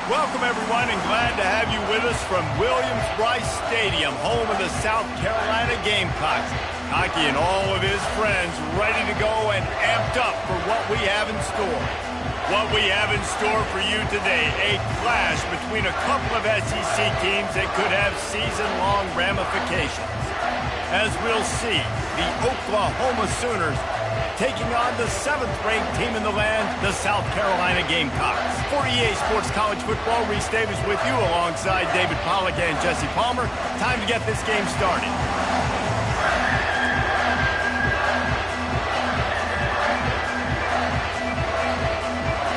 Welcome, everyone, and glad to have you with us from Williams-Brice Stadium, home of the South Carolina Gamecocks. Hockey and all of his friends ready to go and amped up for what we have in store. What we have in store for you today, a clash between a couple of SEC teams that could have season-long ramifications. As we'll see, the Oklahoma Sooners taking on the 7th-ranked team in the land, the South Carolina Gamecocks. For EA Sports College Football, Reese Davis with you alongside David Pollack and Jesse Palmer. Time to get this game started.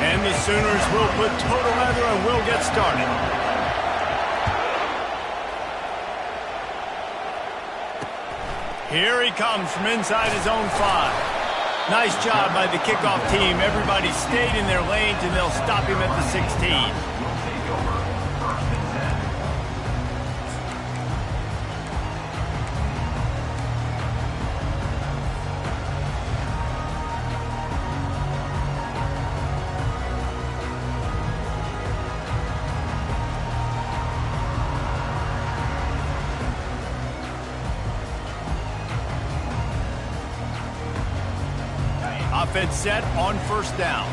And the Sooners will put toe to leather and we'll get started. Here he comes from inside his own 5. Nice job by the kickoff team. Everybody stayed in their lanes, and they'll stop him at the 16. Offense set on first down.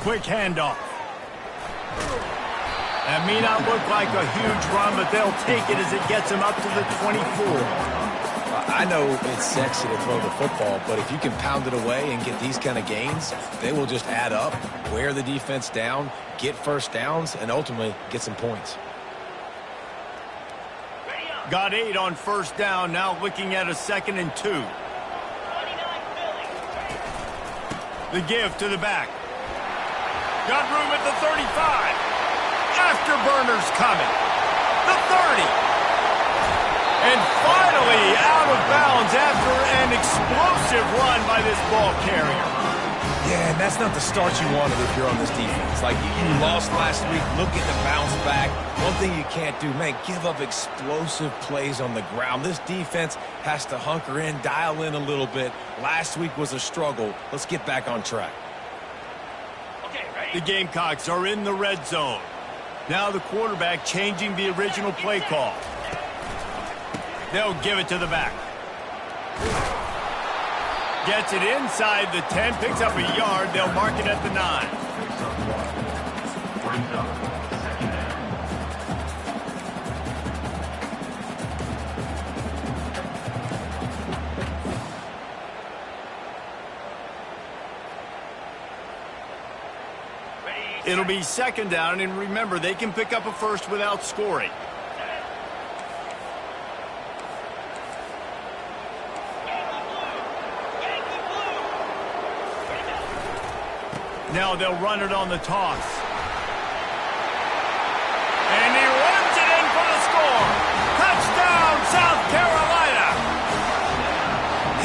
Quick handoff. That may not look like a huge run, but they'll take it as it gets them up to the 24. I know it's sexy to throw the football, but if you can pound it away and get these kind of gains, they will just add up, wear the defense down, get first downs, and ultimately get some points. Got 8 on first down, now looking at a 2nd and 2. The give to the back. Got room at the 35. Afterburners coming. The 30. And finally out of bounds after an explosive run by this ball carrier. Yeah, and that's not the start you wanted if you're on this defense. Like, you lost last week, looking to bounce back. One thing you can't do, man, give up explosive plays on the ground. This defense has to hunker in, dial in a little bit. Last week was a struggle. Let's get back on track. Okay, ready? The Gamecocks are in the red zone. Now the quarterback changing the original play call. They'll give it to the back. Gets it inside the 10, picks up a yard. They'll mark it at the 9. It'll be 2nd down, and remember, they can pick up a first without scoring. Now they'll run it on the toss. And he runs it in for the score. Touchdown, South Carolina.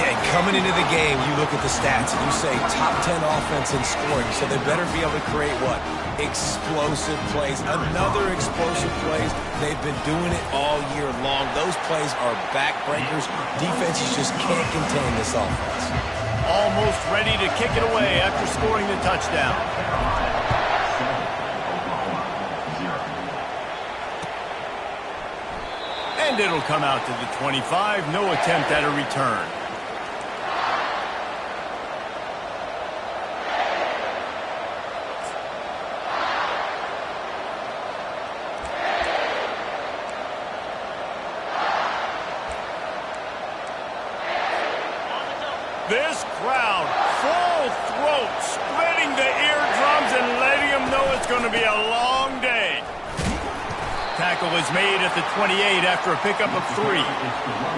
Yeah, coming into the game, you look at the stats and you say top 10 offense in scoring, so they better be able to create what? Explosive plays. Another explosive plays. They've been doing it all year long. Those plays are backbreakers. Defenses just can't contain this offense. Almost ready to kick it away after scoring the touchdown. And it'll come out to the 25. No attempt at a return. This crowd, full throat, splitting the eardrums and letting them know it's going to be a long day. Tackle is made at the 28 after a pickup of 3.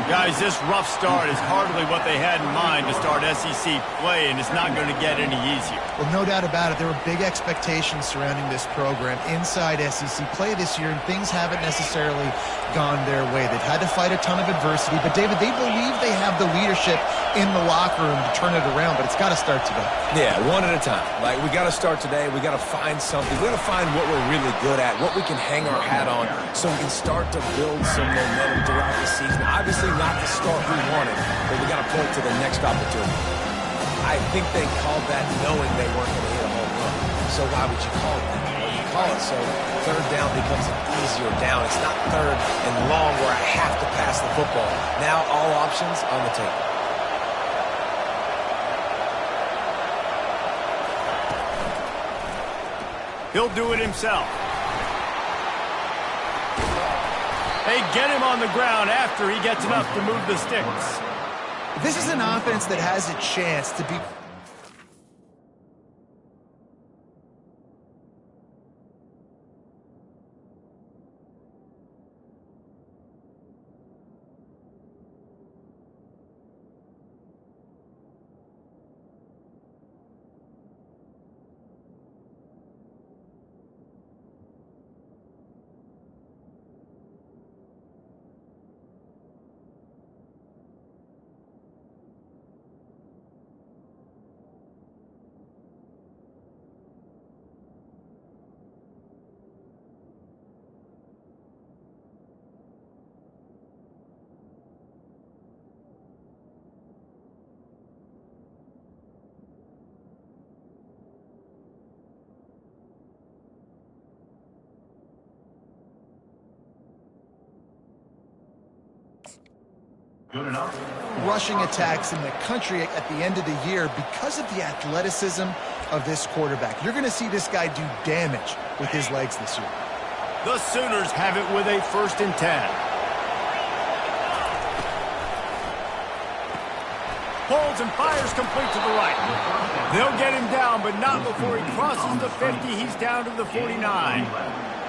Guys, this rough start is hardly what they had in mind to start SEC play, and it's not going to get any easier. Well, no doubt about it. There were big expectations surrounding this program inside SEC play this year, and things haven't necessarily gone their way. They've had to fight a ton of adversity, but, David, they believe they have the leadership in the locker room to turn it around, but it's got to start today. Yeah, one at a time. Like, we got to start today. We got to find something. We got to find what we're really good at, what we can hang our hat on, so we can start to build some momentum throughout the season. Obviously not the start we wanted, but we got to point to the next opportunity. I think they called that knowing they weren't going to hit a home run. So why would you call it that? Well, you call it so third down becomes an easier down. It's not third and long where I have to pass the football. Now all options on the table. He'll do it himself. They get him on the ground after he gets enough to move the sticks. This is an offense that has a chance to be... Good enough. Rushing attacks in the country at the end of the year because of the athleticism of this quarterback. You're going to see this guy do damage with his legs this year. The Sooners have it with a 1st and 10. Pulls and fires complete to the right. They'll get him down, but not before he crosses the 50. He's down to the 49.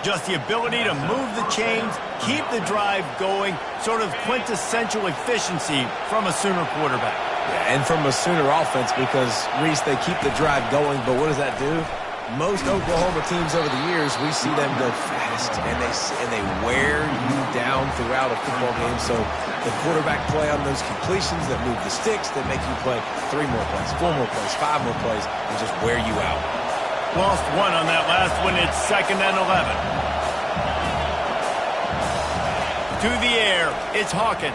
Just the ability to move the chains, keep the drive going, sort of quintessential efficiency from a Sooner quarterback. Yeah, and from a Sooner offense because, Reese, they keep the drive going, but what does that do? Most Oklahoma teams over the years, we see them go fast, and they wear you down throughout a football game. So the quarterback play on those completions that move the sticks, that make you play 3 more plays, 4 more plays, 5 more plays, and just wear you out. Lost 1 on that last one. It's 2nd and 11. To the air, it's Hawkins.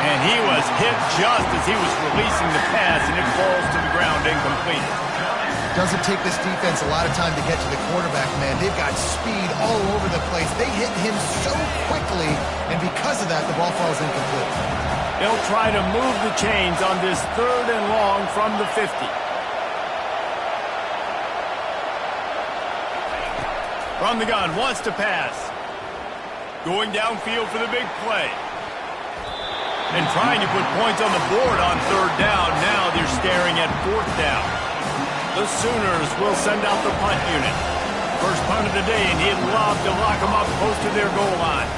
And he was hit just as he was releasing the pass, and it falls to the ground incomplete. Doesn't take this defense a lot of time to get to the quarterback, man. They've got speed all over the place. They hit him so quickly, and because of that, the ball falls incomplete. They'll try to move the chains on this 3rd and long from the 50. From the gun, wants to pass. Going downfield for the big play. And trying to put points on the board on 3rd down. Now they're staring at 4th down. The Sooners will send out the punt unit. First punt of the day, and he'd lob to lock them up close to their goal line.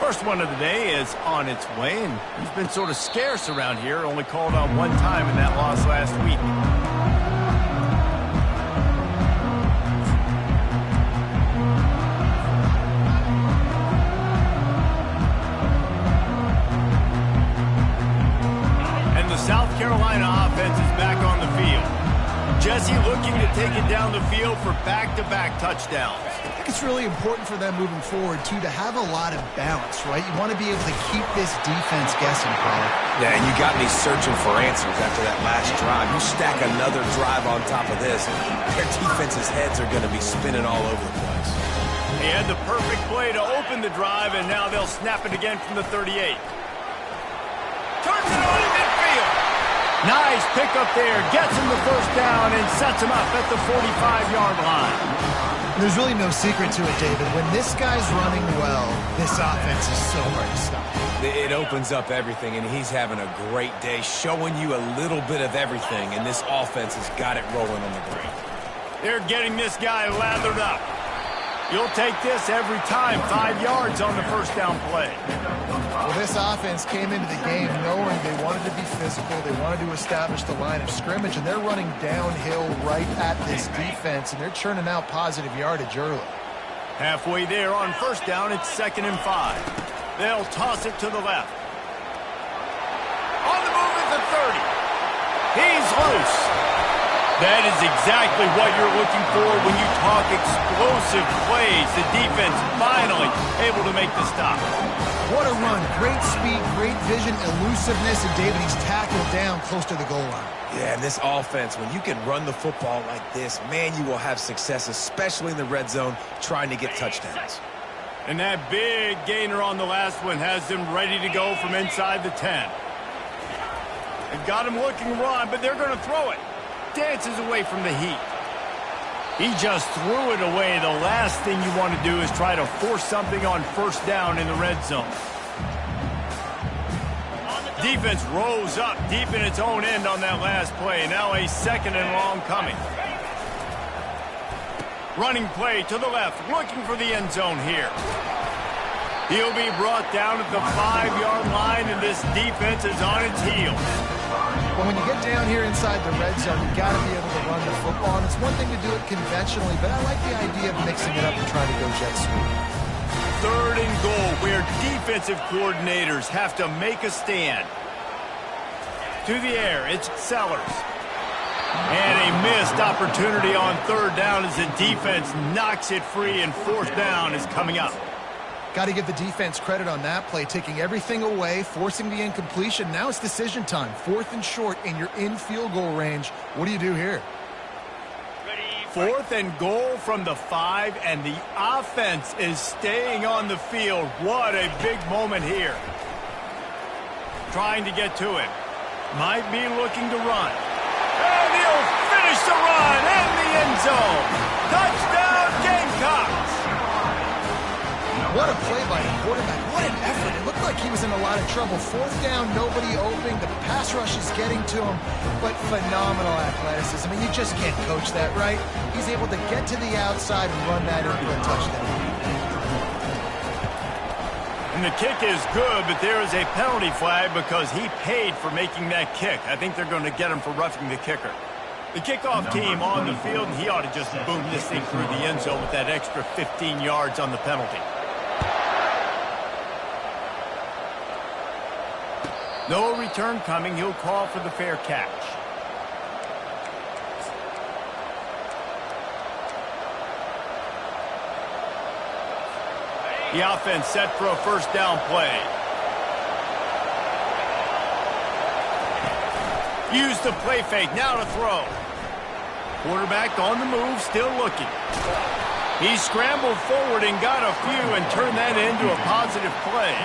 First one of the day is on its way, and he's been sort of scarce around here. Only called on 1 time in that loss last week. South Carolina offense is back on the field. Jesse looking to take it down the field for back-to-back touchdowns. I think it's really important for them moving forward, too, to have a lot of balance, right? You want to be able to keep this defense guessing, Paul. Yeah, and you got me searching for answers after that last drive. You stack another drive on top of this, their defense's heads are going to be spinning all over the place. He had the perfect play to open the drive, and now they'll snap it again from the 38. Turns it on in midfield. Nice pickup there. Gets him the 1st down and sets him up at the 45-yard line. There's really no secret to it, David. When this guy's running well, this offense is so hard to stop. It opens up everything, and he's having a great day, showing you a little bit of everything, and this offense has got it rolling on the ground. They're getting this guy lathered up. You'll take this every time. 5 yards on the 1st down play. Well, this offense came into the game knowing they wanted to be physical. They wanted to establish the line of scrimmage, and they're running downhill right at this defense, and they're churning out positive yardage early. Halfway there on 1st down, it's 2nd and 5. They'll toss it to the left. On the move at the 30. He's loose. That is exactly what you're looking for when you talk explosive plays. The defense finally able to make the stop. What a run. Great speed, great vision, elusiveness, and David, he's tackled down close to the goal line. Yeah, and this offense, when you can run the football like this, man, you will have success, especially in the red zone, trying to get touchdowns. And that big gainer on the last one has them ready to go from inside the 10. They've got him looking to run, but they're going to throw it. Dances away from the heat. He just threw it away. The last thing you want to do is try to force something on first down in the red zone. Defense rose up deep in its own end on that last play. Now a second and long coming. Running play to the left, looking for the end zone here. He'll be brought down at the 5-yard line, and this defense is on its heels. Well, when you get down here inside the red zone, you got to be able to run the football. And it's one thing to do it conventionally, but I like the idea of mixing it up and trying to go jet sweep. 3rd and goal, where defensive coordinators have to make a stand. To the air, it's Sellers. And a missed opportunity on 3rd down as the defense knocks it free, and 4th down is coming up. Got to give the defense credit on that play, taking everything away, forcing the incompletion. Now it's decision time. 4th and short, and you're in field goal range. What do you do here? 4th and goal from the 5, and the offense is staying on the field. What a big moment here. Trying to get to it. Might be looking to run. And he'll finish the run in the end zone. Touchdown, Gamecocks. What a play by the quarterback. What an effort. It looked like he was in a lot of trouble. 4th down, nobody open. The pass rush is getting to him, but phenomenal athleticism. I mean, you just can't coach that, right? He's able to get to the outside and run that into a touchdown. And the kick is good, but there is a penalty flag because he paid for making that kick. I think they're going to get him for roughing the kicker. The kickoff team on the field, and he ought to just boom this thing through the end zone with that extra 15 yards on the penalty. No return coming. He'll call for the fair catch. The offense set for a first down play. Use the play fake. Now to throw. Quarterback on the move, still looking. He scrambled forward and got a few and turned that into a positive play.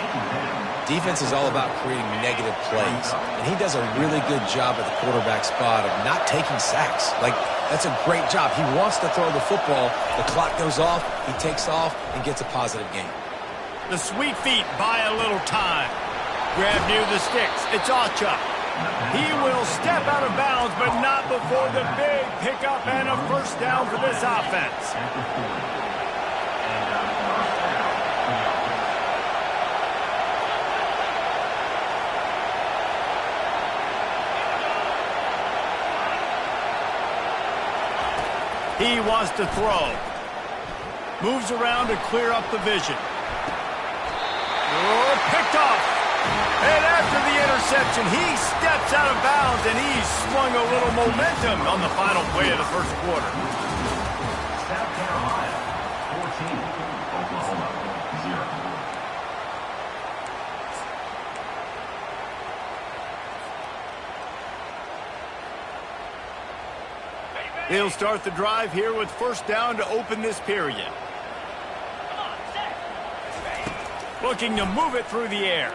Defense is all about creating negative plays, and he does a really good job at the quarterback spot of not taking sacks. Like, that's a great job. He wants to throw the football. The clock goes off, he takes off, and gets a positive gain. The sweet feet buy a little time. Grab near the sticks. It's Ocha. He will step out of bounds, but not before the big pickup and a first down for this offense. He wants to throw. Moves around to clear up the vision. Oh, picked off. And after the interception, he steps out of bounds, and he's swung a little momentum on the final play of the first quarter. South Carolina, 14, Oklahoma, 0. They'll start the drive here with first down to open this period. Looking to move it through the air.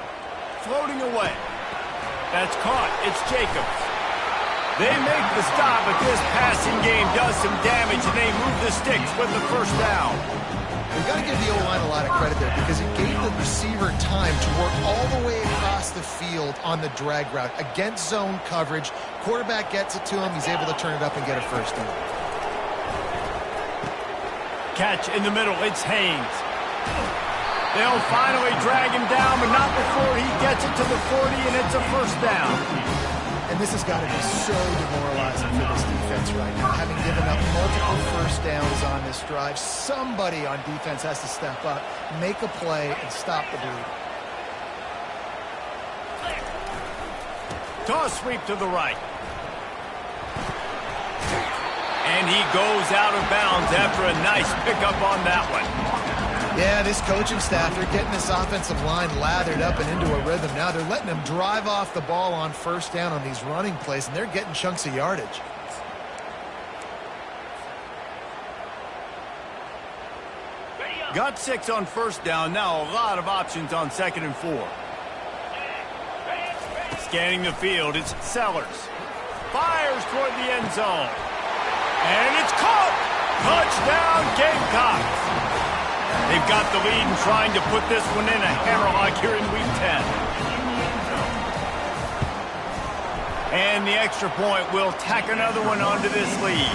Floating away. That's caught. It's Jacobs. They make the stop, but this passing game does some damage, and they move the sticks with the first down. We've got to give the O-line a lot of credit there because it gave the receiver time to work all the way across the field on the drag route. Against zone coverage, quarterback gets it to him. He's able to turn it up and get a first down. Catch in the middle. It's Haynes. They'll finally drag him down, but not before he gets it to the 40, and it's a first down. And this has got to be so demoralizing for this defense right now. Having given up multiple first downs on this drive, somebody on defense has to step up, make a play, and stop the bleed. Toss sweep to the right. And he goes out of bounds after a nice pickup on that one. Yeah, this coaching staff, they're getting this offensive line lathered up and into a rhythm now. They're letting them drive off the ball on first down on these running plays, and they're getting chunks of yardage. Got 6 on first down. Now a lot of options on 2nd and 4. Scanning the field, it's Sellers. Fires toward the end zone. And it's caught! Touchdown, Gamecocks! They've got the lead and trying to put this one in a hammerlock here in Week 10. And the extra point will tack another one onto this lead.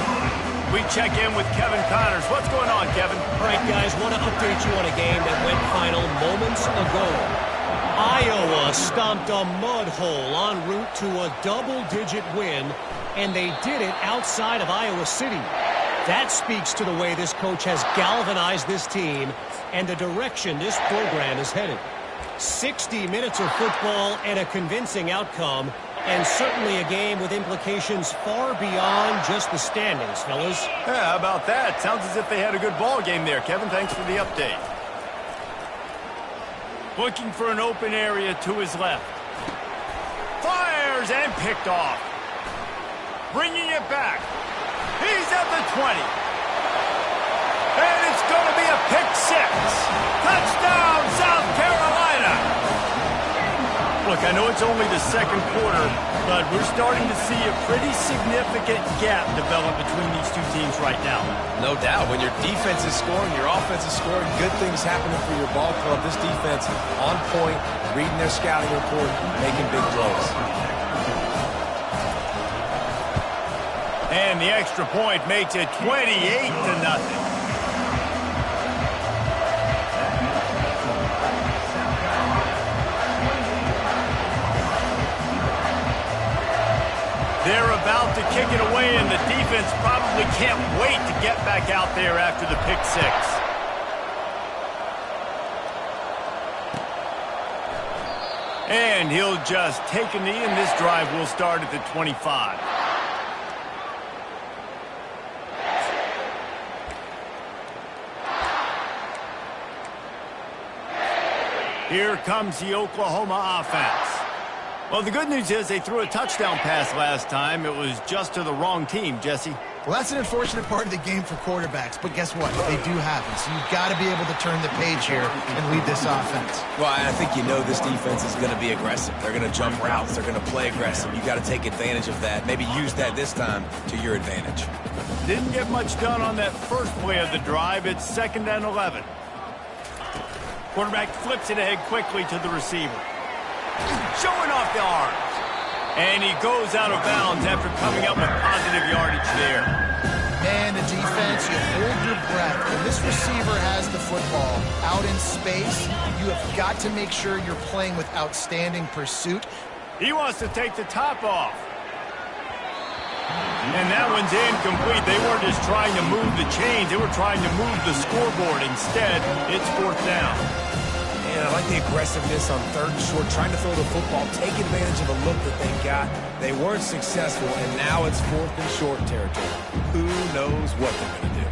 We check in with Kevin Connors. What's going on, Kevin? All right, guys, want to update you on a game that went final moments ago. Iowa stomped a mud hole en route to a double-digit win, and they did it outside of Iowa City. That speaks to the way this coach has galvanized this team and the direction this program is headed. 60 minutes of football and a convincing outcome, and certainly a game with implications far beyond just the standings, fellas. Yeah, how about that? Sounds as if they had a good ball game there, Kevin. Thanks for the update. Looking for an open area to his left. Fires and picked off. Bringing it back. He's at the 20. And it's going to be a pick 6. Touchdown, South Carolina. Look, I know it's only the second quarter, but we're starting to see a pretty significant gap develop between these two teams right now. No doubt. When your defense is scoring, your offense is scoring, good things happening for your ball club. This defense on point, reading their scouting report, making big plays. And the extra point makes it 28-0. They're about to kick it away, and the defense probably can't wait to get back out there after the pick 6. And he'll just take a knee, and this drive will start at the 25. Here comes the Oklahoma offense. Well, the good news is they threw a touchdown pass last time. It was just to the wrong team, Jesse. Well, that's an unfortunate part of the game for quarterbacks, but guess what? They do happen, so you've got to be able to turn the page here and lead this offense. Well, I think you know this defense is going to be aggressive. They're going to jump routes. They're going to play aggressive. You got to take advantage of that. Maybe use that this time to your advantage. Didn't get much done on that first play of the drive. It's 2nd and 11. Quarterback flips it ahead quickly to the receiver. Showing off the arms. And he goes out of bounds after coming up with positive yardage there. Man, the defense, you hold your breath. When this receiver has the football out in space, you have got to make sure you're playing with outstanding pursuit. He wants to take the top off. And that one's incomplete. They weren't just trying to move the chains. They were trying to move the scoreboard. Instead, it's 4th down. And I like the aggressiveness on 3rd and short, trying to throw the football, take advantage of a look that they got. They weren't successful, and now it's 4th and short territory. Who knows what they're going to do?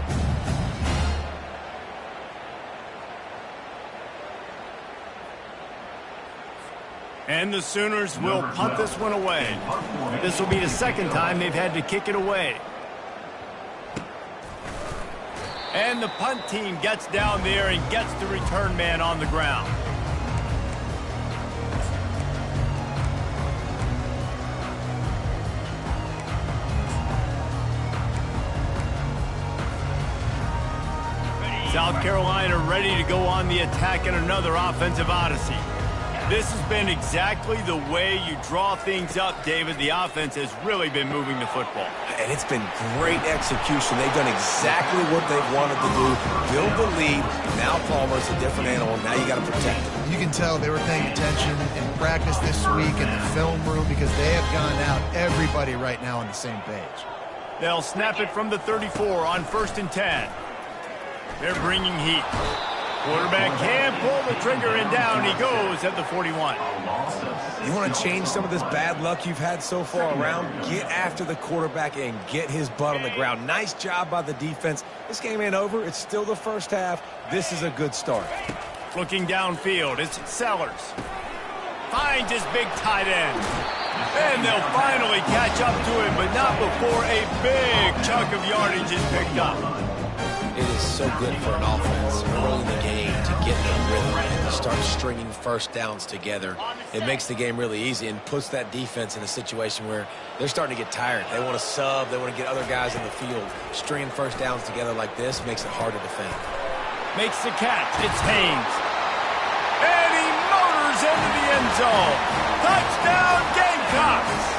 And the Sooners will punt this one away. This will be the 2nd time they've had to kick it away. And the punt team gets down there and gets the return man on the ground. South Carolina ready to go on the attack in another offensive odyssey. This has been exactly the way you draw things up, David. The offense has really been moving the football. And it's been great execution. They've done exactly what they've wanted to do. Build the lead. Now Palmer's a different animal. Now you got to protect him. You can tell they were paying attention in practice this week in the film room because they have gone out, everybody right now on the same page. They'll snap it from the 34 on 1st and 10. They're bringing heat. Quarterback can pull the trigger, and down he goes at the 41. You want to change some of this bad luck you've had so far around? Get after the quarterback and get his butt on the ground. Nice job by the defense. This game ain't over. It's still the first half. This is a good start. Looking downfield, it's Sellers. Finds his big tight end. And they'll finally catch up to him, but not before a big chunk of yardage is picked up. It is so good for an offense early in the game to get in a rhythm and to start stringing first downs together. It makes the game really easy and puts that defense in a situation where they're starting to get tired. They want to sub. They want to get other guys in the field. Stringing first downs together like this makes it hard to defend. Makes the catch. It's Haynes. And he motors into the end zone. Touchdown, Gamecocks!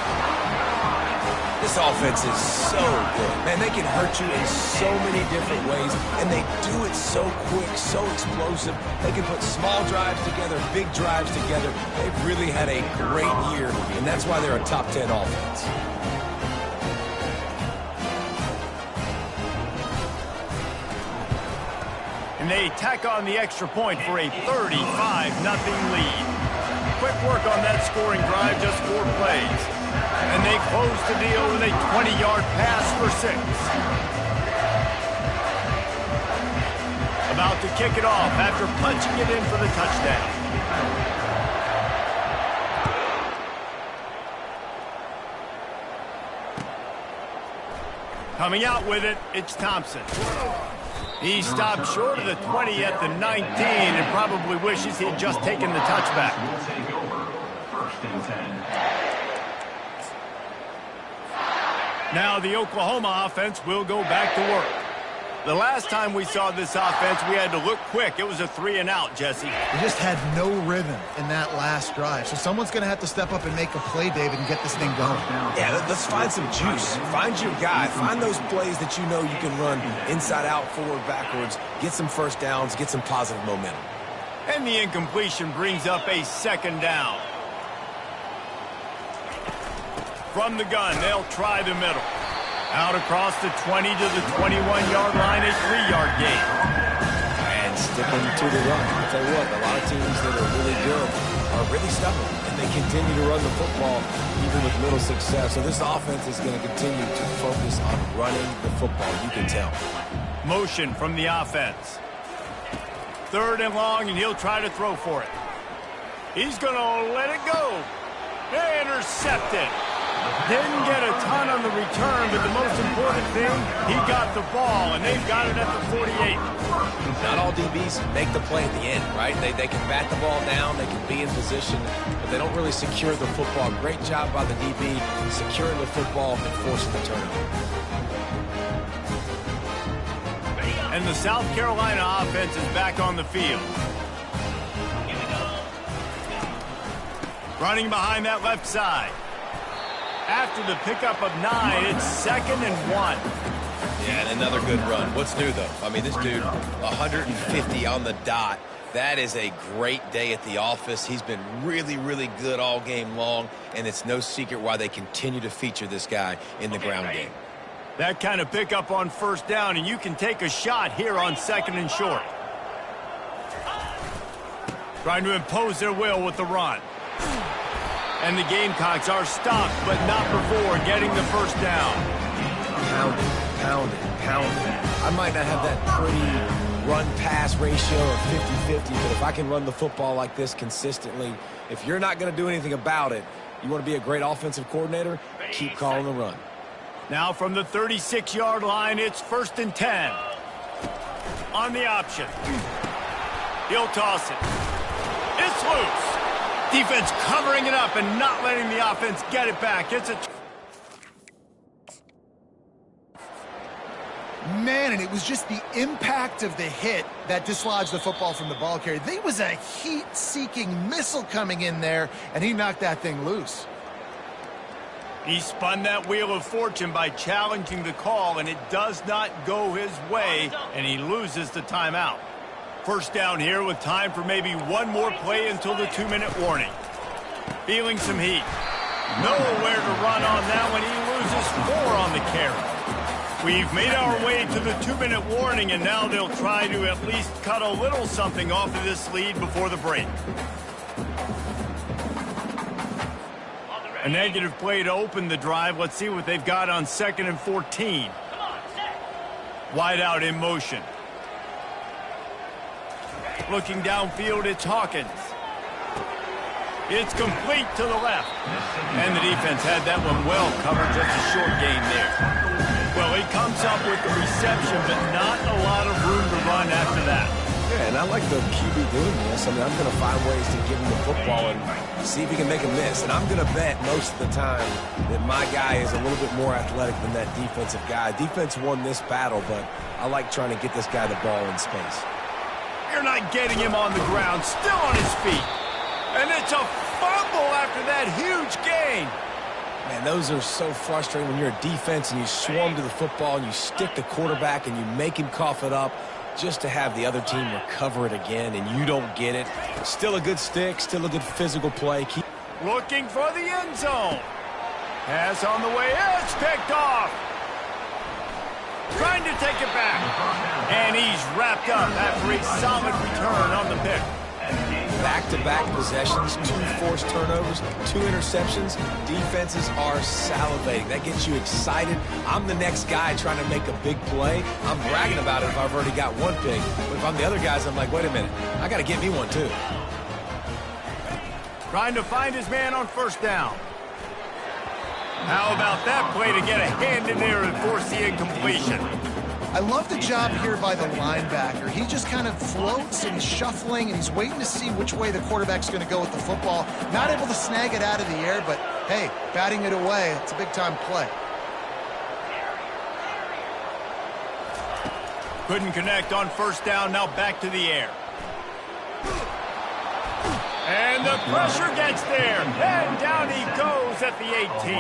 This offense is so good. Man, they can hurt you in so many different ways, and they do it so quick, so explosive. They can put small drives together, big drives together. They've really had a great year, and that's why they're a top 10 offense. And they tack on the extra point for a 35-0 lead. Quick work on that scoring drive, just 4 plays. And they close the deal with a 20-yard pass for 6. About to kick it off after punching it in for the touchdown. Coming out with it, it's Thompson. He stopped short of the 20 at the 19 and probably wishes he'd just taken the touchback. Now the Oklahoma offense will go back to work. The last time we saw this offense, we had to look quick. It was a 3-and-out, Jesse. They just had no rhythm in that last drive. So someone's going to have to step up and make a play, David, and get this thing going. Yeah, let's find some juice. Find your guy. Find those plays that you know you can run inside out, forward, backwards. Get some first downs. Get some positive momentum. And the incompletion brings up a 2nd down. From the gun, they'll try the middle. Out across the 20 to the 21-yard line, a 3-yard gain. And sticking to the run. I'll tell you what, a lot of teams that are really good are really stubborn, and they continue to run the football even with little success. So this offense is going to continue to focus on running the football. You can tell. Motion from the offense. 3rd and long, and he'll try to throw for it. He's going to let it go. Intercepted. Didn't get a ton on the return, but the most important thing, he got the ball, and they've got it at the 48. Not all DBs make the play at the end, right? They can bat the ball down, they can be in position, but they don't really secure the football. Great job by the DB securing the football and forcing the turnover. And the South Carolina offense is back on the field. Running behind that left side. After the pickup of 9, it's 2nd and 1. Yeah, and another good run. What's new, though? I mean, this dude, 150 on the dot. That is a great day at the office. He's been really, really good all game long, and it's no secret why they continue to feature this guy in the ground game. That kind of pickup on 1st down, and you can take a shot here on 2nd and short. Trying to impose their will with the run. And the Gamecocks are stopped, but not before getting the 1st down. Pound it, pound it, pound it. I might not have that pretty run-pass ratio of 50-50, but if I can run the football like this consistently, if you're not going to do anything about it, you want to be a great offensive coordinator, keep calling the run. Now from the 36-yard line, it's 1st and 10. On the option. He'll toss it. It's loose. Defense covering it up and not letting the offense get it back. It's a... Man, and it was just the impact of the hit that dislodged the football from the ball carrier. There was a heat-seeking missile coming in there, and he knocked that thing loose. He spun that wheel of fortune by challenging the call, and it does not go his way, and he loses the timeout. 1st down here with time for maybe one more play until the 2-minute warning. Feeling some heat. Nowhere to run on that one. He loses 4 on the carry. We've made our way to the 2-minute warning, and now they'll try to at least cut a little something off of this lead before the break. A negative play to open the drive. Let's see what they've got on 2nd and 14. Wide out in motion. Looking downfield, it's Hawkins. It's complete to the left. And the defense had that one well covered, just a short gain there. Well, he comes up with the reception, but not a lot of room to run after that. Yeah, and I like the QB doing this. I mean, I'm going to find ways to give him the football and see if he can make a miss. And I'm going to bet most of the time that my guy is a little bit more athletic than that defensive guy. Defense won this battle, but I like trying to get this guy the ball in space. You're not getting him on the ground, still on his feet. And it's a fumble after that huge gain. Man, those are so frustrating when you're a defense and you swarm to the football and you stick the quarterback and you make him cough it up just to have the other team recover it again and you don't get it. Still a good stick, still a good physical play. Looking for the end zone. Pass on the way, it's picked off. Trying to take it back. And he's wrapped up after a solid return on the pick. Back-to-back possessions, 2 forced turnovers, 2 interceptions. Defenses are salivating. That gets you excited. I'm the next guy trying to make a big play. I'm bragging about it if I've already got 1 pick. But if I'm the other guys, I'm like, wait a minute. I got to get me one too. Trying to find his man on 1st down. How about that play to get a hand in there and force the incompletion? I love the job here by the linebacker. He just kind of floats and he's shuffling and he's waiting to see which way the quarterback's going to go with the football. Not able to snag it out of the air, but hey, batting it away, it's a big-time play. Couldn't connect on 1st down, now back to the air. And the pressure gets there, and down he goes at the 18.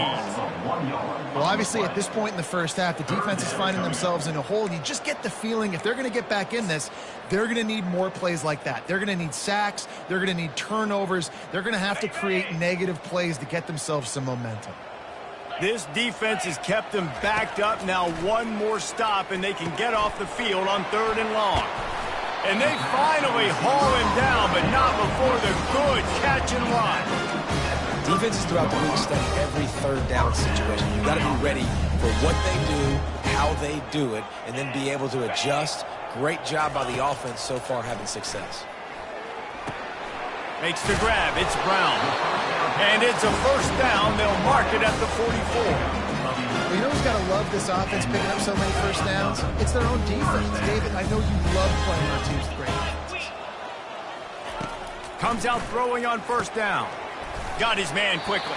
Well, obviously, at this point in the first half, the defense is finding themselves in a hole, and you just get the feeling if they're going to get back in this, they're going to need more plays like that. They're going to need sacks. They're going to need turnovers. They're going to have to create negative plays to get themselves some momentum. This defense has kept them backed up. Now 1 more stop, and they can get off the field on 3rd and long. And they finally haul him down, but not before the good catch and run. Defenses throughout the league study every 3rd down situation. You've got to be ready for what they do, how they do it, and then be able to adjust. Great job by the offense so far having success. Makes the grab. It's Brown. And it's a 1st down. They'll mark it at the 44. Well, you know who's got to love this offense picking up so many 1st downs? It's their own defense. David, I know you love playing on teams with great defenses. Comes out throwing on 1st down. Got his man quickly.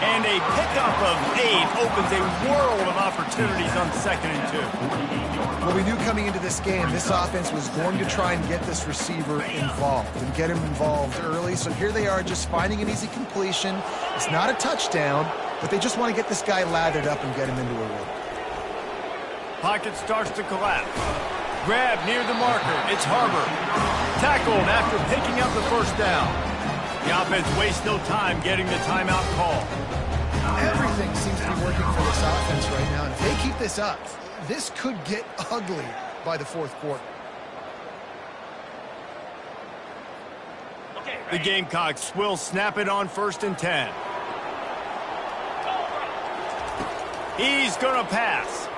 And a pickup of 8 opens a world of opportunities on 2nd and 2. Well, we knew coming into this game, this offense was going to try and get this receiver involved and get him involved early. So here they are just finding an easy completion. It's not a touchdown, but they just want to get this guy lathered up and get him into a rhythm. Pocket starts to collapse. Grab near the marker. It's Harbor. Tackled after picking up the 1st down. The offense wastes no time getting the timeout call. Everything seems to be working for this offense right now. And if they keep this up, this could get ugly by the 4th quarter. The Gamecocks will snap it on 1st and 10. He's going to pass.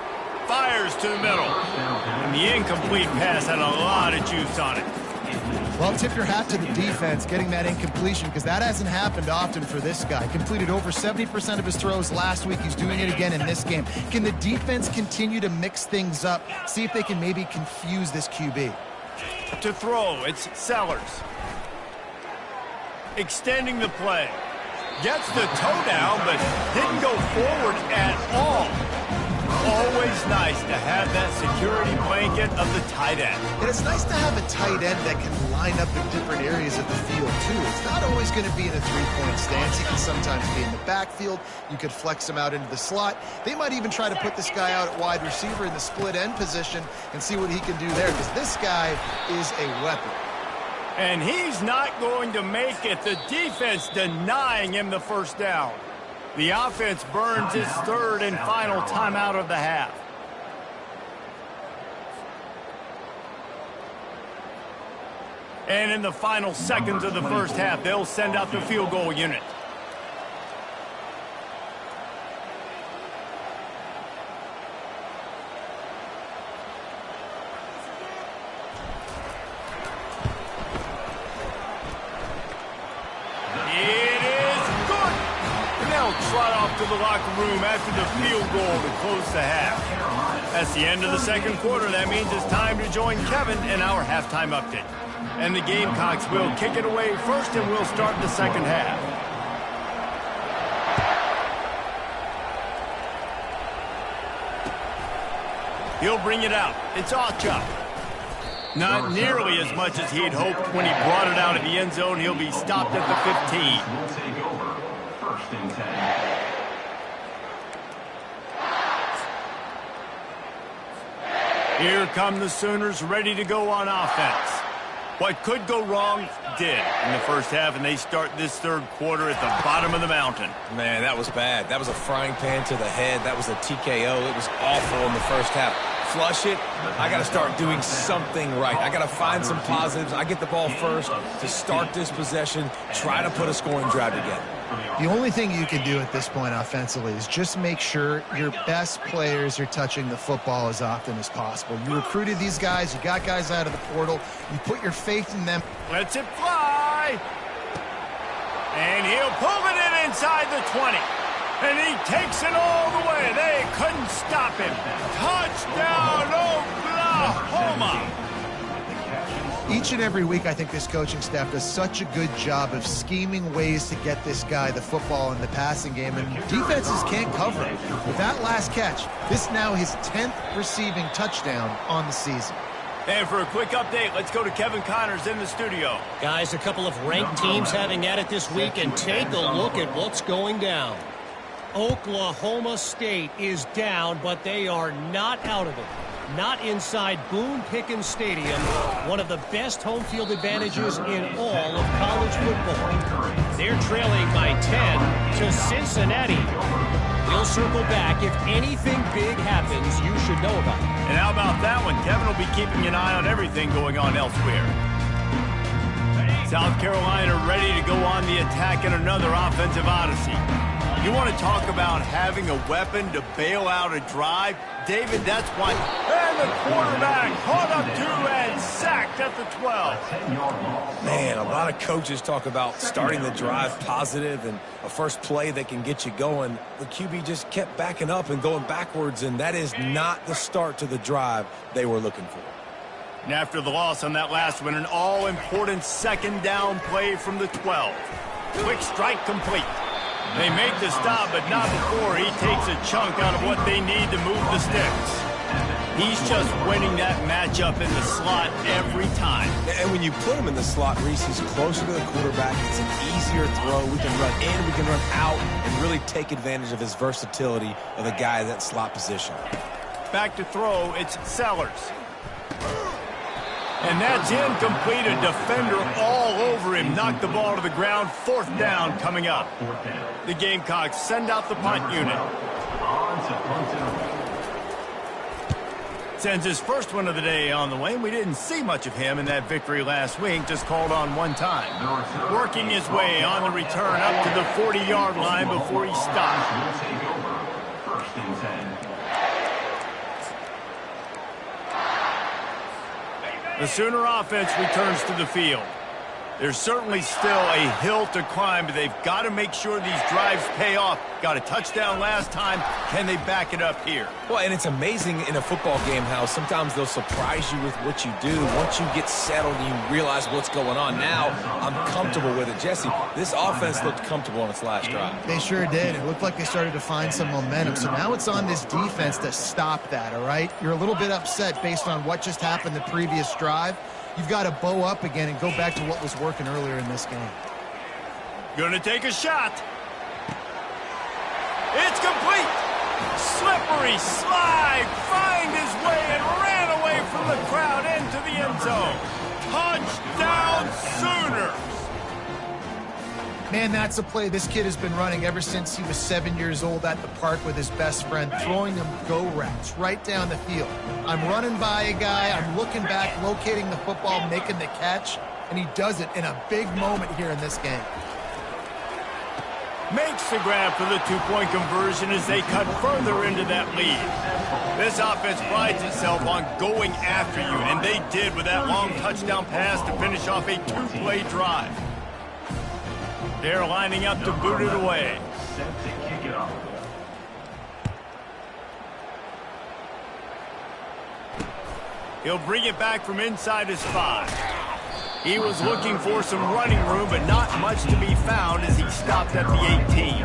Fires to the middle. And the incomplete pass had a lot of juice on it. Well, tip your hat to the defense getting that incompletion because that hasn't happened often for this guy. Completed over 70% of his throws last week. He's doing it again in this game. Can the defense continue to mix things up? See if they can maybe confuse this QB. To throw, it's Sellers. Extending the play. Gets the toe down, but didn't go forward at all. Always nice to have that security blanket of the tight end. And it's nice to have a tight end that can line up in different areas of the field, too. It's not always going to be in a three-point stance. He can sometimes be in the backfield. You could flex him out into the slot. They might even try to put this guy out at wide receiver in the split end position and see what he can do there, because this guy is a weapon. And he's not going to make it. The defense denying him the 1st down. The offense burns his 3rd and final timeout of the half. And in the final seconds of the first half, they'll send out the field goal unit. Trot off to the locker room after the field goal to close the half. That's the end of the second quarter. That means it's time to join Kevin in our halftime update. And the Gamecocks will kick it away first, and we'll start the second half. He'll bring it out. It's Ochoa. Not nearly as much as he'd hoped when he brought it out of the end zone. He'll be stopped at the 15. Will take over. First and 10. Here come the Sooners ready to go on offense. What could go wrong did in the first half, and they start this third quarter at the bottom of the mountain. Man, that was bad. That was a frying pan to the head. That was a TKO. It was awful in the first half. Flush it. I got to start doing something right. I got to find some positives. I get the ball first to start this possession, try to put a scoring drive together. The only thing you can do at this point offensively is just make sure your best players are touching the football as often as possible. You recruited these guys. You got guys out of the portal. You put your faith in them. Lets it fly. And he'll pull it in inside the 20. And he takes it all the way. They couldn't stop him. Touchdown, Oklahoma! Each and every week, I think this coaching staff does such a good job of scheming ways to get this guy the football in the passing game, and defenses can't cover it. With that last catch, this now his 10th receiving touchdown on the season. And for a quick update, let's go to Kevin Connors in the studio. Guys, a couple of ranked teams having at it this week, and take a look at what's going down. Oklahoma State is down, but they are not out of it. Not inside Boone Pickens Stadium, one of the best home field advantages in all of college football. They're trailing by 10 to Cincinnati. We'll circle back. If anything big happens, you should know about it. And how about that one? Kevin will be keeping an eye on everything going on elsewhere. South Carolina ready to go on the attack in another offensive odyssey. You want to talk about having a weapon to bail out a drive? David, that's one. And the quarterback caught up to and sacked at the 12. Man, a lot of coaches talk about starting the drive positive and a first play that can get you going. The QB just kept backing up and going backwards, and that is not the start to the drive they were looking for. And after the loss on that last one, an all-important second down play from the 12. Quick strike complete. They make the stop, but not before he takes a chunk out of what they need to move the sticks. He's just winning that matchup in the slot every time. And when you put him in the slot, Reese, he's closer to the quarterback. It's an easier throw. We can run in, we can run out, and really take advantage of his versatility of the guy in that slot position. Back to throw, it's Sellers. And that's incomplete. A defender all over him. Knocked the ball to the ground. Fourth down coming up. The Gamecocks send out the punt unit. Sends his first one of the day on the way. We didn't see much of him in that victory last week. Just called on one time. Working his way on the return up to the 40-yard line before he stopped. First and 10. The Sooner offense returns to the field. There's certainly still a hill to climb, but they've got to make sure these drives pay off. Got a touchdown last time. Can they back it up here? Well, and it's amazing in a football game how sometimes they'll surprise you with what you do. Once you get settled and you realize what's going on, now I'm comfortable with it. Jesse, this offense looked comfortable on its last drive. They sure did. It looked like they started to find some momentum. So now it's on this defense to stop that, all right? You're a little bit upset based on what just happened the previous drive. You've got to bow up again and go back to what was working earlier in this game. Gonna take a shot. It's complete. Slippery slide. Find his way and ran away from the crowd into the end zone. Touchdown Sooners. Man, that's a play this kid has been running ever since he was 7 years old at the park with his best friend, throwing them go routes right down the field. I'm running by a guy, I'm looking back, locating the football, making the catch. and he does it in a big moment here in this game. Makes the grab for the two-point conversion as they cut further into that lead. This offense prides itself on going after you, and they did with that long touchdown pass to finish off a two-play drive. They're lining up to boot it away. Set to kick it off. He'll bring it back from inside his 5. He was looking for some running room, but not much to be found as he stopped at the 18.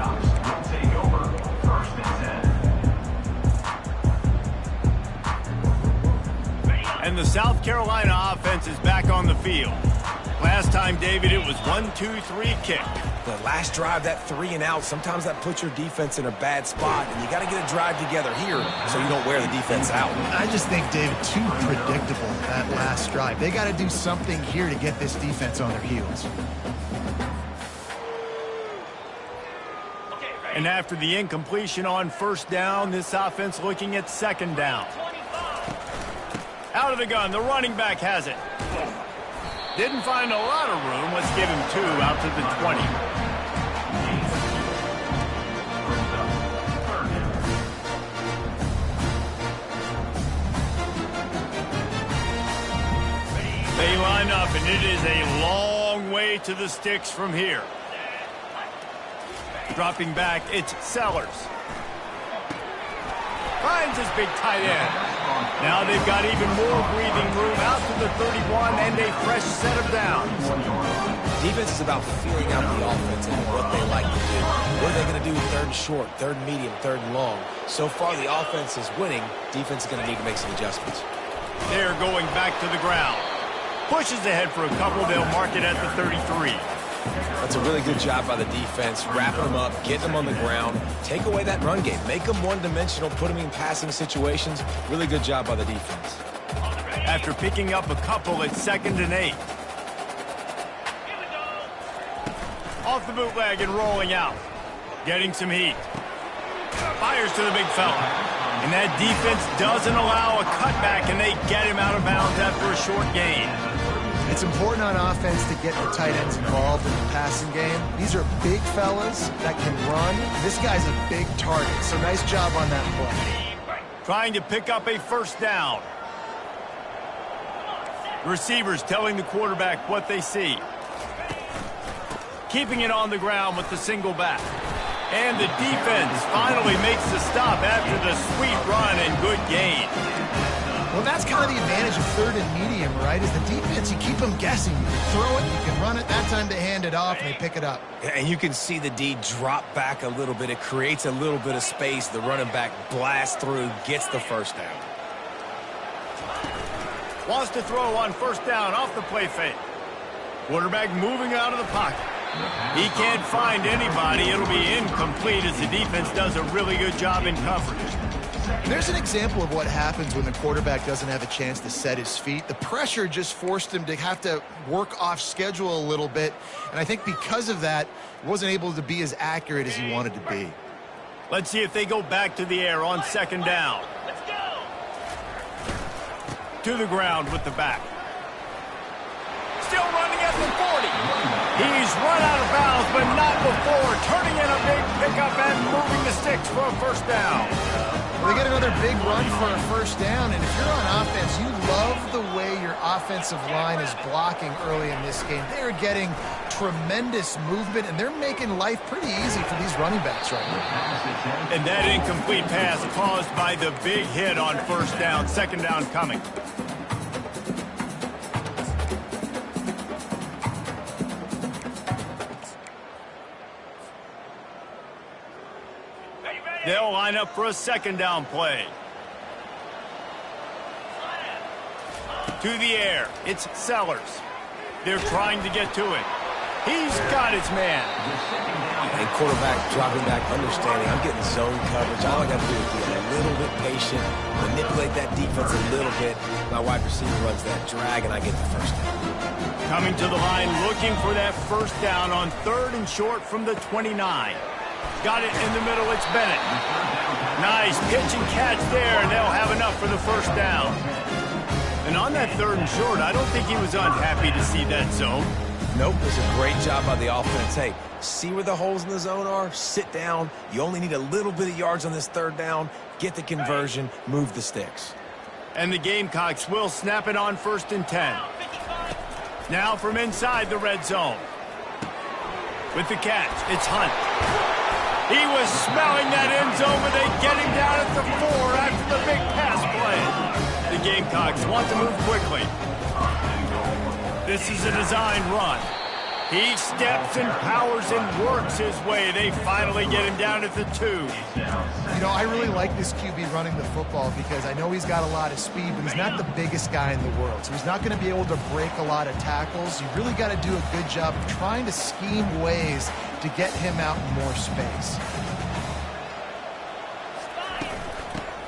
Take over. First and 10. And the South Carolina offense is back on the field. Last time, David, it was 1-2-3 kick. The last drive, that 3 and out, sometimes that puts your defense in a bad spot, and you got to get a drive together here so you don't wear the defense out. I just think, David, too predictable that last drive. They got to do something here to get this defense on their heels. And after the incompletion on first down, this offense looking at second down. Out of the gun, the running back has it. Didn't find a lot of room. Let's give him 2 out to the 20. They line up, and it is a long way to the sticks from here. Dropping back, it's Sellers. Finds his big tight end. Now they've got even more breathing room out to the 31 and a fresh set of downs. Defense is about feeling out the offense and what they like to do. What are they going to do third and short, third and medium, third and long? So far, the offense is winning. Defense is going to need to make some adjustments. They're going back to the ground. Pushes ahead for a couple. They'll mark it at the 33. That's a really good job by the defense, wrapping them up, getting them on the ground. Take away that run game. Make them one-dimensional, put them in passing situations. Really good job by the defense. After picking up a couple at 2nd and 8. Off the bootleg and rolling out. Getting some heat. Fires to the big fella. And that defense doesn't allow a cutback, and they get him out of bounds after a short gain. It's important on offense to get the tight ends involved in the passing game. These are big fellas that can run. This guy's a big target, so nice job on that play. Trying to pick up a first down. Receivers telling the quarterback what they see. Keeping it on the ground with the single back. And the defense finally makes the stop after the sweet run and good gain. Well, that's kind of the advantage of third and medium, right? Is the defense, you keep them guessing. You can throw it, you can run it. That time they hand it off and they pick it up. And you can see the D drop back a little bit. It creates a little bit of space. The running back blasts through, gets the first down. Wants to throw on first down off the play fake. Quarterback moving out of the pocket. He can't find anybody. It'll be incomplete as the defense does a really good job in coverage. There's an example of what happens when the quarterback doesn't have a chance to set his feet. The pressure just forced him to have to work off schedule a little bit. And I think because of that, he wasn't able to be as accurate as he wanted to be. Let's see if they go back to the air on second down. To the ground with the back. Still running at the 40. He's run out of bounds, but not before. Turning in a big pickup and moving the sticks for a first down. Well, they get another big run for a first down, and if you're on offense, you love the way your offensive line is blocking early in this game. They are getting tremendous movement, and they're making life pretty easy for these running backs right now. And that incomplete pass caused by the big hit on first down. Second down coming. They'll line up for a second down play. To the air, it's Sellers. They're trying to get to it. He's got his man. And quarterback dropping back, understanding I'm getting zone coverage. All I got to do is be a little bit patient, manipulate that defense a little bit. My wide receiver runs that drag, and I get the first down. Coming to the line, looking for that first down on third and short from the 29. Got it in the middle, it's Bennett. Nice pitch and catch there, and they'll have enough for the first down. And on that 3rd and short, I don't think he was unhappy to see that zone. Nope, it was a great job by the offense. Hey, see where the holes in the zone are? Sit down. You only need a little bit of yards on this 3rd down. Get the conversion, move the sticks. And the Gamecocks will snap it on 1st and 10. Now from inside the red zone. With the catch, it's Hunt. He was smelling that end zone, but they get him down at the 4 after the big pass play. The Gamecocks want to move quickly. This is a designed run. He steps and powers and works his way. They finally get him down at the 2. You know, I really like this QB running the football because I know he's got a lot of speed, but he's not the biggest guy in the world. So he's not going to be able to break a lot of tackles. You really got to do a good job of trying to scheme ways to get him out in more space.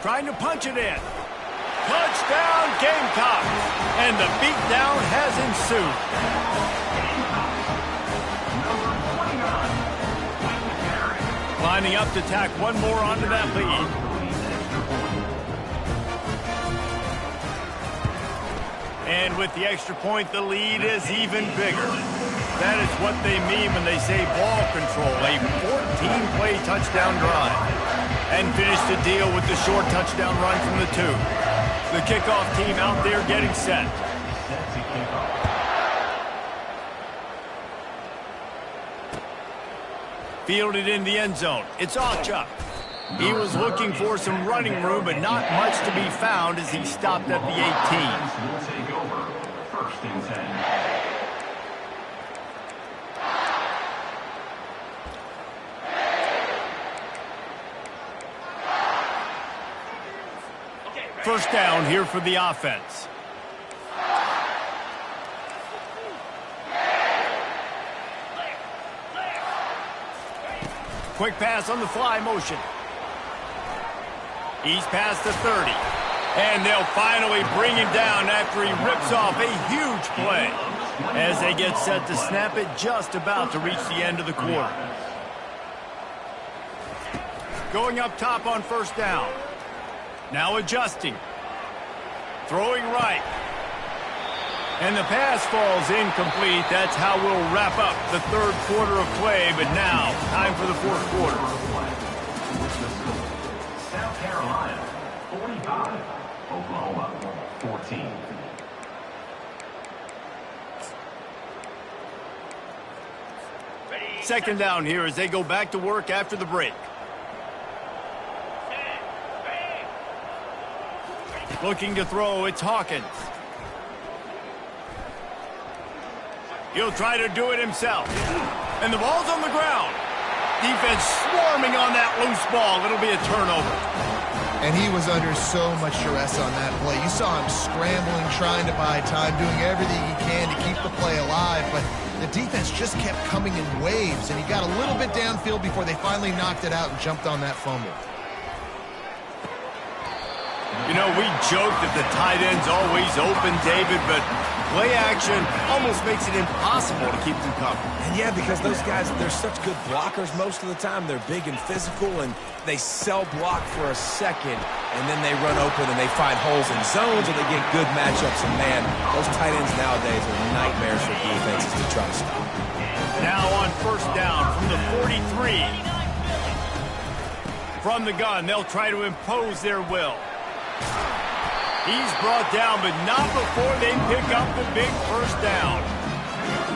Trying to punch it in. Touchdown, Gamecocks! And the beatdown has ensued. Lining up to tack one more onto that lead. And with the extra point, the lead is even bigger. That is what they mean when they say ball control, a 14-play touchdown drive. And finish the deal with the short touchdown run from the 2. The kickoff team out there getting set. Fielded in the end zone. It's Achuk. He was looking for some running room, but not much to be found as he stopped at the 18. Will take over 1st and 10. First down here for the offense. Quick pass on the fly motion. He's past the 30. And they'll finally bring him down after he rips off a huge play. As they get set to snap it, just about to reach the end of the quarter. Going up top on 1st down. Now adjusting. Throwing right. And the pass falls incomplete. That's how we'll wrap up the 3rd quarter of play. But now, time for the 4th quarter. South Carolina, 45. Oklahoma, 14. Second down here as they go back to work after the break. Looking to throw, it's Hawkins. He'll try to do it himself. And the ball's on the ground. Defense swarming on that loose ball. It'll be a turnover. And he was under so much duress on that play. You saw him scrambling, trying to buy time, doing everything he can to keep the play alive. But the defense just kept coming in waves, and he got a little bit downfield before they finally knocked it out and jumped on that fumble. You know, we joke that the tight end's always open, David, but play action almost makes it impossible to keep them covered. And yeah, because those guys, they're such good blockers most of the time. They're big and physical, and they sell block for a second, and then they run open and they find holes in zones, and they get good matchups. And man, those tight ends nowadays are nightmares for defenses to try to stop. Now on 1st down from the 43. From the gun, they'll try to impose their will. He's brought down, but not before they pick up the big 1st down.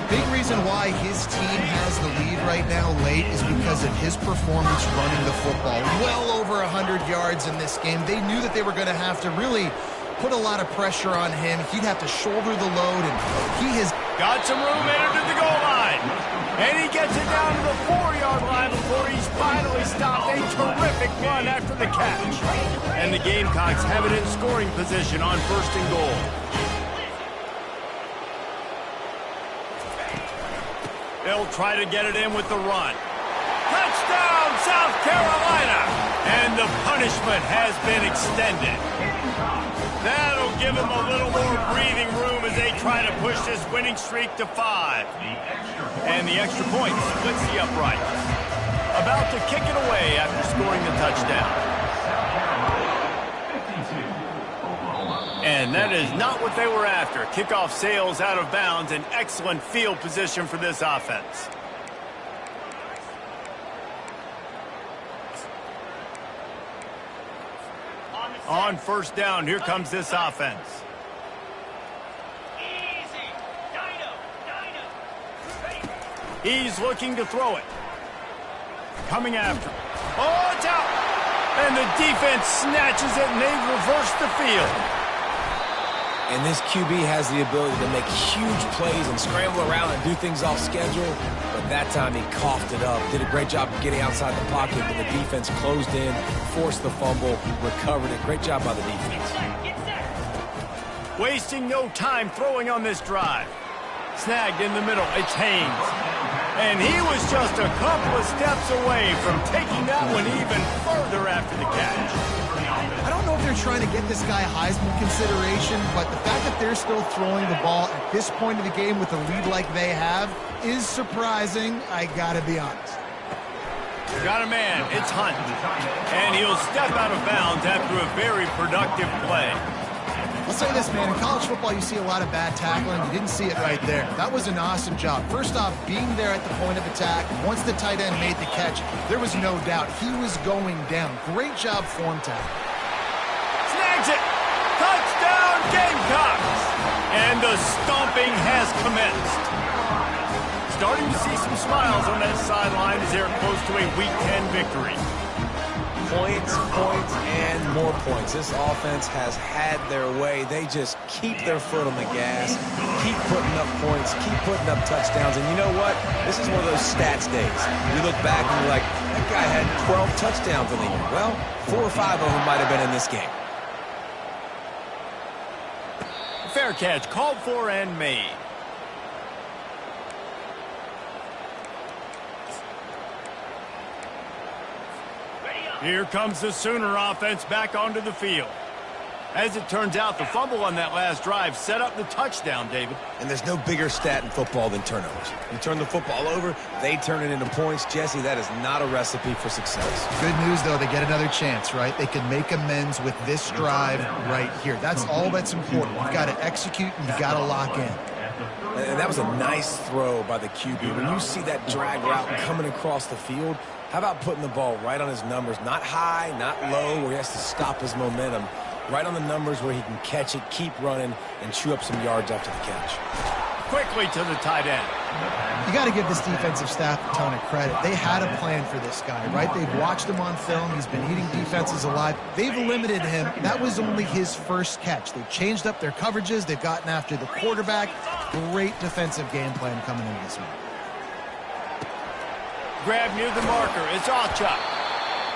Big reason why his team has the lead right now late is because of his performance running the football. Well over 100 yards in this game. They knew that they were going to have to really put a lot of pressure on him. He'd have to shoulder the load, and he has got some room entered to the goal line. And he gets it down to the 4-yard line before he's finally stopped. A terrific run after the catch. And the Gamecocks have it in scoring position on 1st and goal. They'll try to get it in with the run. Touchdown, South Carolina! And the punishment has been extended. That'll give them a little more breathing room as they try to push this winning streak to 5. And the extra point splits the uprights. About to kick it away after scoring the touchdown. South Carolina, 52. Oklahoma, And that is not what they were after. Kickoff sails out of bounds, an excellent field position for this offense. On first down, here comes this offense. He's looking to throw it. Coming after him. Oh, it's out! And the defense snatches it, and they reverse the field. And this QB has the ability to make huge plays and scramble around and do things off schedule. But that time he coughed it up. Did a great job of getting outside the pocket, but the defense closed in, forced the fumble, recovered it. Great job by the defense. Wasting no time throwing on this drive. Snagged in the middle. It's Haynes. And he was just a couple of steps away from taking that one even further after the catch. I don't know if they're trying to get this guy Heisman consideration, but the fact that they're still throwing the ball at this point of the game with a lead like they have is surprising, I gotta be honest. Got a man, it's Hunt. And he'll step out of bounds after a very productive play. I'll say this, man, in college football you see a lot of bad tackling. You didn't see it right there. That was an awesome job. First off, being there at the point of attack. Once the tight end made the catch, there was no doubt he was going down. Great job form tackle. Snags it! Touchdown Gamecocks! And the stomping has commenced. Starting to see some smiles on that sideline as they're close to a Week 10 victory. Points, points, and more points. This offense has had their way. They just keep their foot on the gas, keep putting up points, keep putting up touchdowns. And you know what? This is one of those stats days. You look back and you're like, that guy had 12 touchdowns in the year. Well, 4 or 5 of them might have been in this game. Fair catch, called for and made. Here comes the Sooner offense back onto the field. As it turns out, the fumble on that last drive set up the touchdown, David. And there's no bigger stat in football than turnovers. You turn the football over, they turn it into points. Jesse, that is not a recipe for success. Good news, though, they get another chance, right? They can make amends with this drive right here. That's all that's important. You've got to execute and you've got to lock in. And that was a nice throw by the QB. When you see that drag route coming across the field, how about putting the ball right on his numbers? Not high, not low, where he has to stop his momentum. Right on the numbers where he can catch it, keep running, and chew up some yards after the catch. Quickly to the tight end. You got to give this defensive staff a ton of credit. They had a plan for this guy, right? They've watched him on film. He's been eating defenses alive. They've limited him. That was only his first catch. They've changed up their coverages. They've gotten after the quarterback. Great defensive game plan coming into this one. Grab near the marker. It's Alchuk.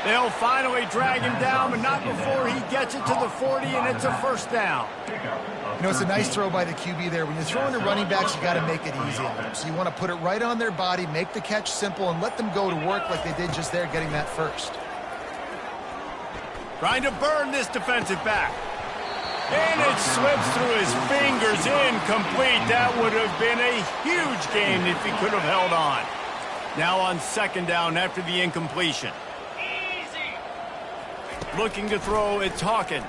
They'll finally drag him down, but not before he gets it to the 40, and it's a first down. You know, it's a nice throw by the QB there. When you're throwing to running backs, you got to make it easy on them. So you want to put it right on their body, make the catch simple, and let them go to work like they did just there, getting that first. Trying to burn this defensive back. And it slips through his fingers, incomplete. That would have been a huge gain if he could have held on. Now on second down after the incompletion. Looking to throw, it's Hawkins.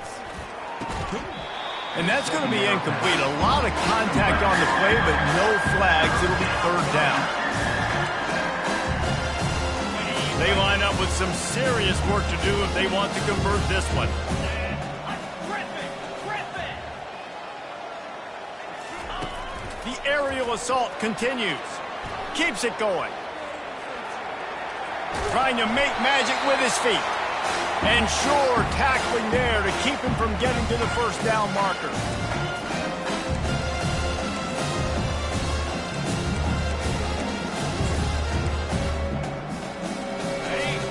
And that's going to be incomplete. A lot of contact on the play, but no flags. It'll be third down. They line up with some serious work to do if they want to convert this one. The aerial assault continues. Keeps it going. Trying to make magic with his feet. And sure, tackling there to keep him from getting to the first down marker.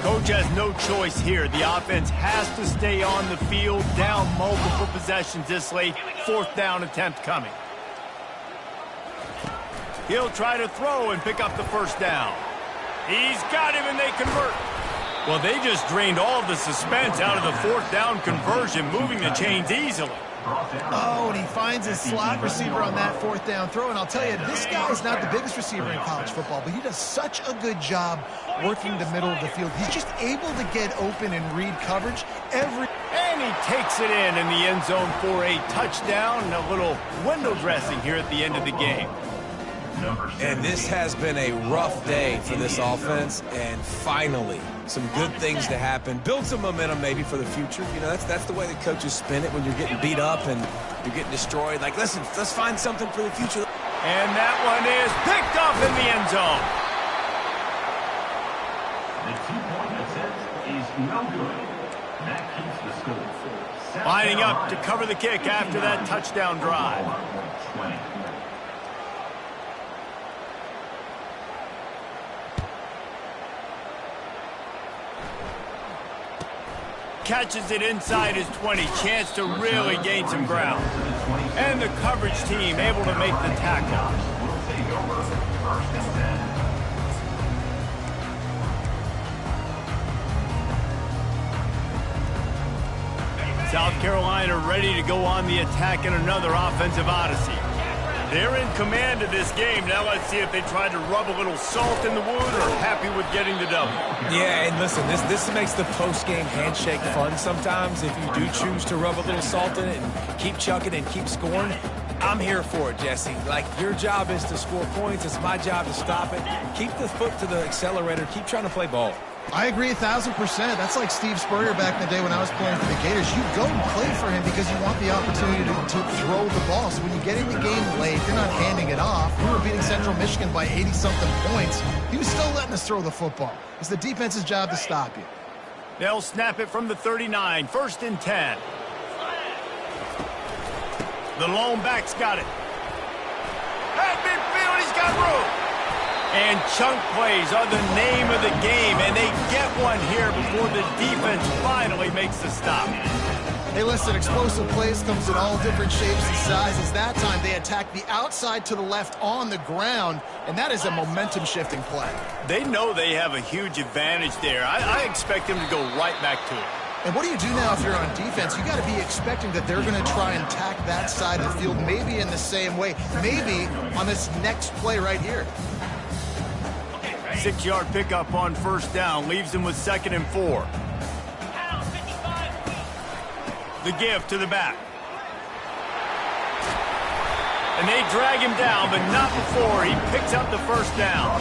Coach has no choice here. The offense has to stay on the field, down multiple possessions this late. Fourth down attempt coming. He'll try to throw and pick up the first down. He's got him, and they convert. Well, they just drained all of the suspense out of the fourth down conversion, moving the chains easily. Oh, and he finds his slot receiver on that fourth down throw. And I'll tell you, this guy's not the biggest receiver in college football, but he does such a good job working the middle of the field. He's just able to get open and read coverage every... And And he takes it in the end zone for a touchdown. A little window dressing here at the end of the game. And this has been a rough day for this offense, and finally, some good things to happen. Build some momentum maybe for the future. You know, that's the way the coaches spin it when you're getting beat up and you're getting destroyed. Like, listen, let's find something for the future. And that one is picked up in the end zone. The 2-point attempt is no good. That keeps the score. Lining up to cover the kick after that touchdown drive. 20. Catches it inside his 20. Chance to really gain some ground. And the coverage team able to make the tackle. Will take over first and 10. South Carolina ready to go on the attack in another offensive odyssey. They're in command of this game. Now let's see if they try to rub a little salt in the wound or happy with getting the W. Yeah, and listen, this makes the post-game handshake fun sometimes. If you do choose to rub a little salt in it and keep chucking and keep scoring, I'm here for it, Jesse. Like, your job is to score points. It's my job to stop it. Keep the foot to the accelerator. Keep trying to play ball. I agree 1,000%. That's like Steve Spurrier back in the day when I was playing for the Gators. You go and play for him because you want the opportunity to throw the ball. So when you get in the game late, you're not handing it off. We were beating Central Michigan by 80-something points. He was still letting us throw the football. It's the defense's job to stop you. They'll snap it from the 39. First and 10. The lone back's got it. At midfield, he's got room. And chunk plays are the name of the game, and they get one here before the defense finally makes the stop. Hey, listen, explosive plays comes in all different shapes and sizes. That time they attack the outside to the left on the ground, and that is a momentum-shifting play. They know they have a huge advantage there. I expect them to go right back to it. And what do you do now if you're on defense? You got to be expecting that they're going to try and attack that side of the field, maybe in the same way, maybe on this next play right here. 6-yard pickup on first down leaves them with 2nd and 4. The give to the back. And they drag him down, but not before he picks up the first down.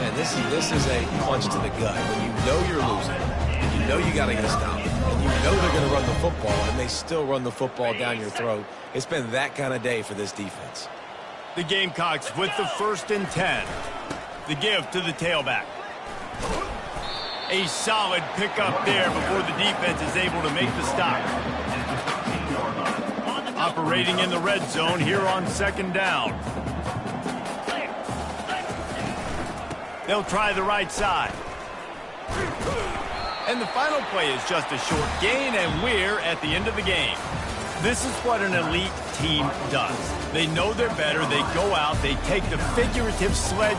Man, this is a punch to the gut. When you know you're losing, and you know you got to get a stop, and you know they're going to run the football, and they still run the football down your throat. It's been that kind of day for this defense. The Gamecocks with the 1st and 10. The give to the tailback. A solid pickup there before the defense is able to make the stop. Operating in the red zone here on 2nd down. They'll try the right side. And the final play is just a short gain, and we're at the end of the game. This is what an elite team does. They know they're better. They go out. They take the figurative sledge